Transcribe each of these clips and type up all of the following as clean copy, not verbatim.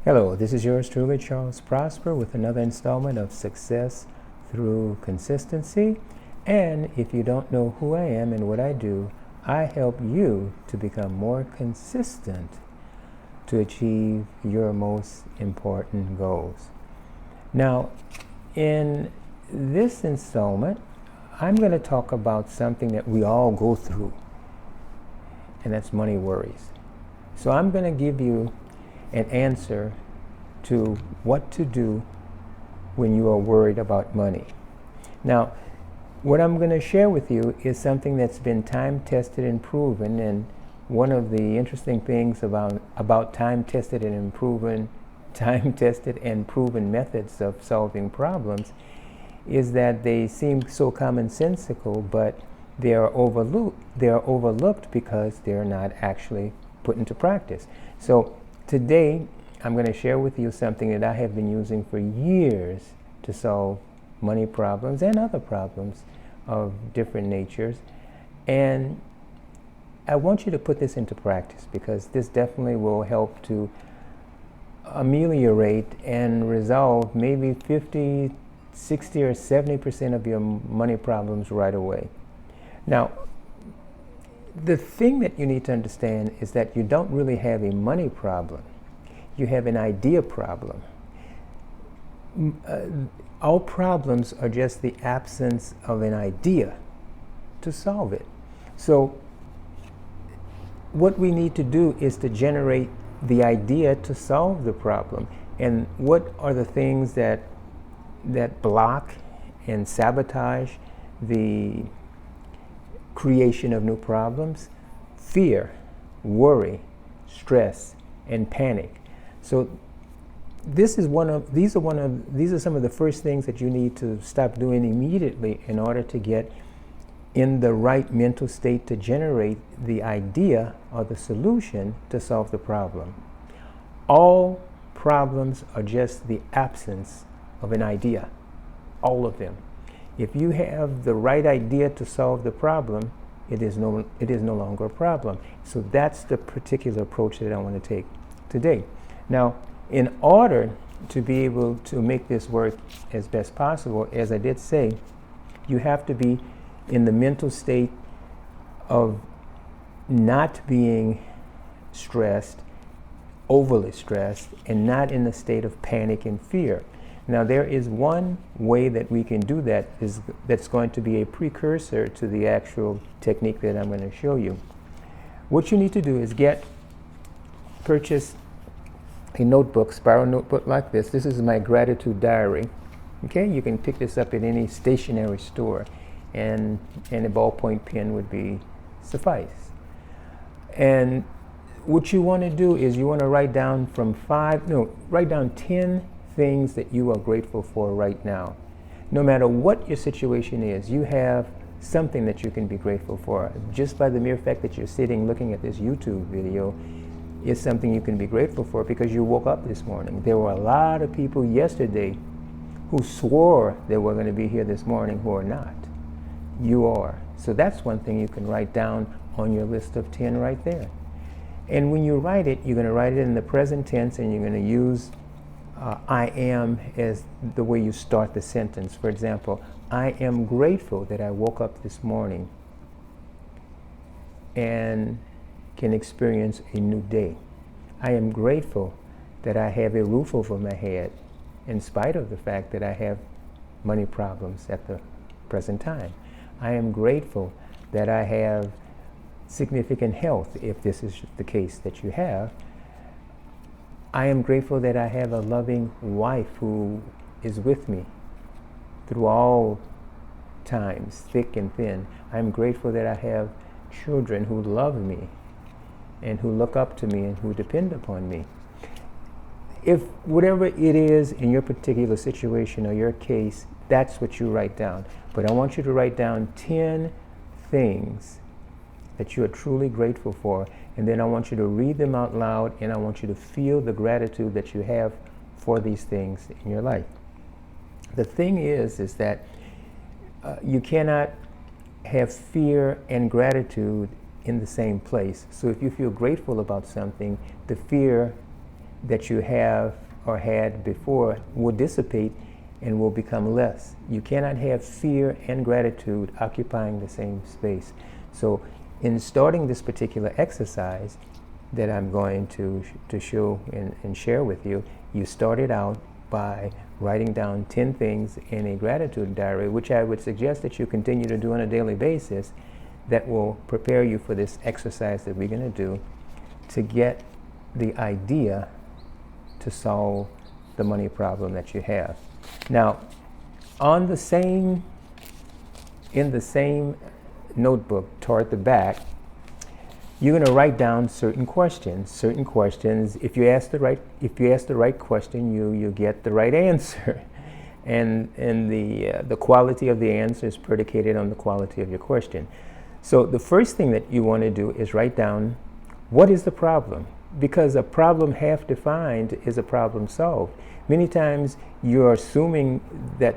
Hello, this is yours truly, Charles Prosper, with another installment of Success Through Consistency. And if you don't know who I am and what I do, I help you to become more consistent to achieve your most important goals. Now, in this installment, I'm going to talk about something that we all go through, and that's money worries. So I'm going to give you an answer to what to do when you are worried about money. Now, what I'm going to share with you is something that's been time tested and proven, and one of the interesting things about time tested and proven methods of solving problems is that they seem so commonsensical, but they are overlooked because they're not actually put into practice. So today, I'm going to share with you something that I have been using for years to solve money problems and other problems of different natures. And I want you to put this into practice because this definitely will help to ameliorate and resolve maybe 50, 60, or 70% of your money problems right away. Now, the thing that you need to understand is that you don't really have a money problem. You have an idea problem. All problems are just the absence of an idea to solve it. So what we need to do is to generate the idea to solve the problem. And what are the things that block and sabotage the creation of new problems? Fear, worry, stress, and panic. So these are some of the first things that you need to stop doing immediately in order to get in the right mental state to generate the idea or the solution to solve the problem. All problems are just the absence of an idea. All of them. If you have the right idea to solve the problem, it is no longer a problem. So that's the particular approach that I want to take today. Now, in order to be able to make this work as best possible, as I did say, you have to be in the mental state of not being stressed, overly stressed, and not in the state of panic and fear. Now, there is one way that we can do that that's going to be a precursor to the actual technique that I'm going to show you. What you need to do is purchase a notebook, spiral notebook like this. This is my gratitude diary. Okay, you can pick this up at any stationery store, and a ballpoint pen would suffice. And what you want to do is you want to write down 10 things that you are grateful for right now. No matter what your situation is, you have something that you can be grateful for. Just by the mere fact that you're sitting looking at this YouTube video is something you can be grateful for because you woke up this morning. There were a lot of people yesterday who swore they were going to be here this morning who are not. You are. So that's one thing you can write down on your list of 10 right there. And when you write it, you're going to write it in the present tense, and you're going to use I am as the way you start the sentence. For example, I am grateful that I woke up this morning and can experience a new day. I am grateful that I have a roof over my head in spite of the fact that I have money problems at the present time. I am grateful that I have significant health, if this is the case that you have. I am grateful that I have a loving wife who is with me through all times, thick and thin. I'm grateful that I have children who love me and who look up to me and who depend upon me. If whatever it is in your particular situation or your case, that's what you write down. But I want you to write down 10 things that you are truly grateful for, and then I want you to read them out loud, and I want you to feel the gratitude that you have for these things in your life. The thing is that you cannot have fear and gratitude in the same place. So if you feel grateful about something, the fear that you have or had before will dissipate and will become less. You cannot have fear and gratitude occupying the same space. So in starting this particular exercise that I'm going to show and share with you, you started out by writing down 10 things in a gratitude diary, which I would suggest that you continue to do on a daily basis, that will prepare you for this exercise that we're going to do to get the idea to solve the money problem that you have. Now, in the same notebook toward the back, you're going to write down certain questions. If you ask the right question, you get the right answer, and the quality of the answer is predicated on the quality of your question. So the first thing that you want to do is write down, what is the problem? Because a problem half defined is a problem solved. Many times you're assuming that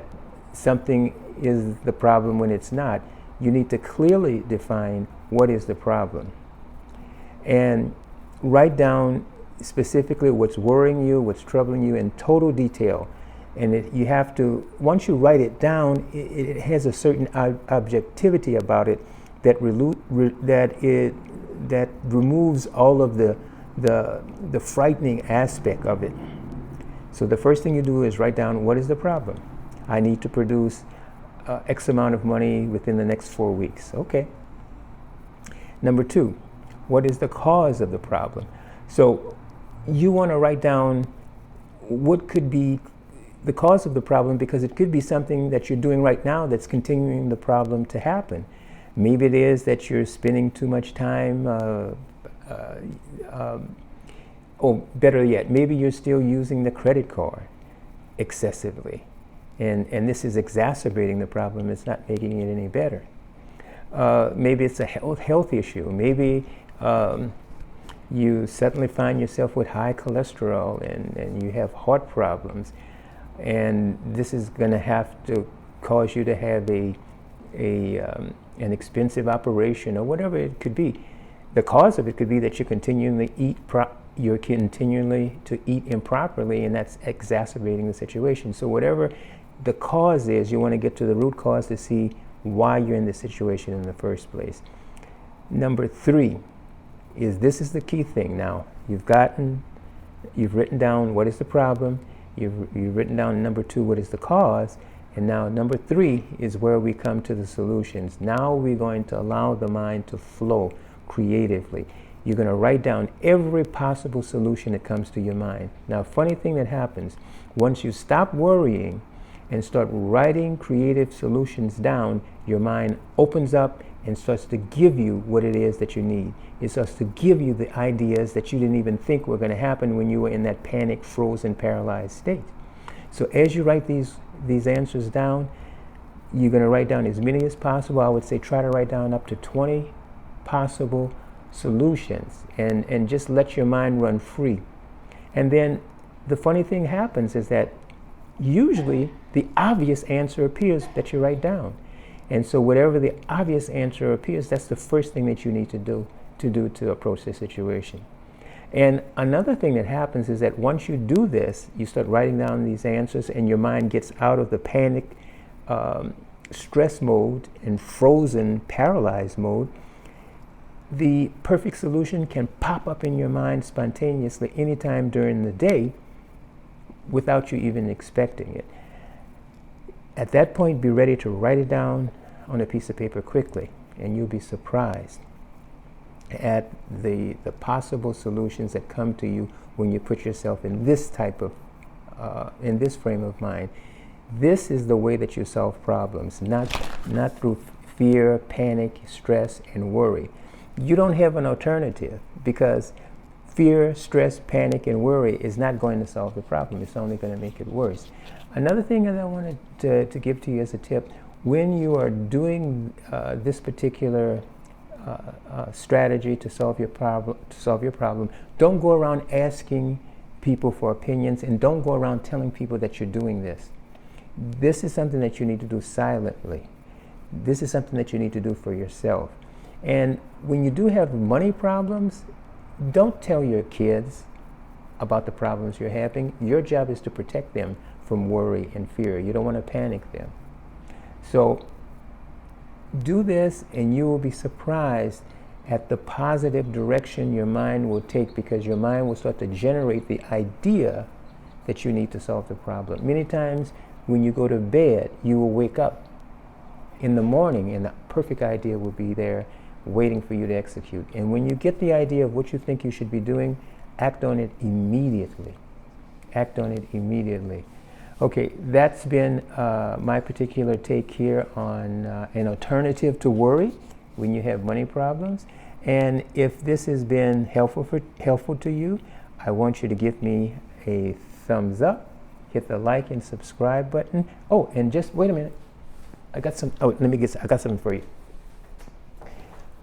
something is the problem when it's not. You need to clearly define what is the problem. And write down specifically what's worrying you, what's troubling you in total detail. And you have to, once you write it down, it has a certain objectivity about it that removes all of the frightening aspect of it. So the first thing you do is write down, what is the problem? I need to produce X amount of money within the next 4 weeks. Okay. Number 2, what is the cause of the problem? So you want to write down what could be the cause of the problem, because it could be something that you're doing right now that's continuing the problem to happen. Maybe it is that you're spending too much time, or better yet, maybe you're still using the credit card excessively. And this is exacerbating the problem. It's not making it any better. Maybe it's a health issue. Maybe you suddenly find yourself with high cholesterol and you have heart problems. And this is going to have to cause you to have an expensive operation or whatever it could be. The cause of it could be that you're continually to eat improperly, and that's exacerbating the situation. So whatever the cause is, you want to get to the root cause to see why you're in this situation in the first place. Number 3 is, this is the key thing now. You've written down what is the problem. You've written down number 2, what is the cause. And now number 3 is where we come to the solutions. Now we're going to allow the mind to flow creatively. You're going to write down every possible solution that comes to your mind. Now, funny thing that happens, once you stop worrying and start writing creative solutions down, your mind opens up and starts to give you what it is that you need. It starts to give you the ideas that you didn't even think were going to happen when you were in that panic, frozen, paralyzed state. So as you write these answers down, you're going to write down as many as possible. I would say try to write down up to 20 possible solutions, and just let your mind run free. And then the funny thing happens is that usually the obvious answer appears that you write down. And so whatever the obvious answer appears, that's the first thing that you need to do to approach the situation. And another thing that happens is that once you do this, you start writing down these answers and your mind gets out of the panic, stress mode and frozen, paralyzed mode. The perfect solution can pop up in your mind spontaneously anytime during the day without you even expecting it. At that point, be ready to write it down on a piece of paper quickly, and you'll be surprised at the possible solutions that come to you when you put yourself in this type of, in this frame of mind. This is the way that you solve problems, not through fear, panic, stress, and worry. You don't have an alternative, because fear, stress, panic, and worry is not going to solve the problem. It's only going to make it worse. Another thing that I wanted to give to you as a tip, when you are doing this particular strategy to solve your problem, don't go around asking people for opinions, and don't go around telling people that you're doing this. This is something that you need to do silently. This is something that you need to do for yourself. And when you do have money problems, don't tell your kids about the problems you're having. Your job is to protect them from worry and fear. You don't want to panic them. So do this and you will be surprised at the positive direction your mind will take, because your mind will start to generate the idea that you need to solve the problem. Many times when you go to bed, you will wake up in the morning and the perfect idea will be there waiting for you to execute. And when you get the idea of what you think you should be doing, act on it immediately. Act on it immediately. Okay, that's been my particular take here on an alternative to worry when you have money problems. And if this has been helpful to you, I want you to give me a thumbs up, hit the like and subscribe button. Oh, and just wait a minute. I got something for you.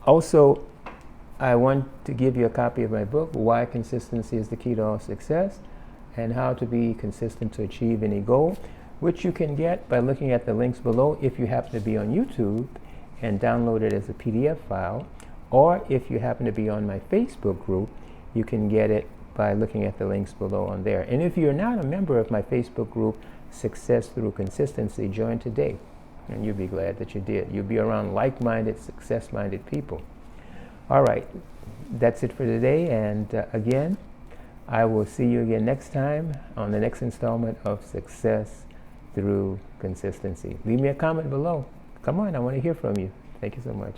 Also, I want to give you a copy of my book, Why Consistency is the Key to All Success, and How to Be Consistent to Achieve Any Goal, which you can get by looking at the links below if you happen to be on YouTube and download it as a PDF file, or if you happen to be on my Facebook group, you can get it by looking at the links below on there. And if you're not a member of my Facebook group, Success Through Consistency, join today, and you'll be glad that you did. You'll be around like-minded, success-minded people. All right, that's it for today, and again, I will see you again next time on the next installment of Success Through Consistency. Leave me a comment below. Come on, I want to hear from you. Thank you so much.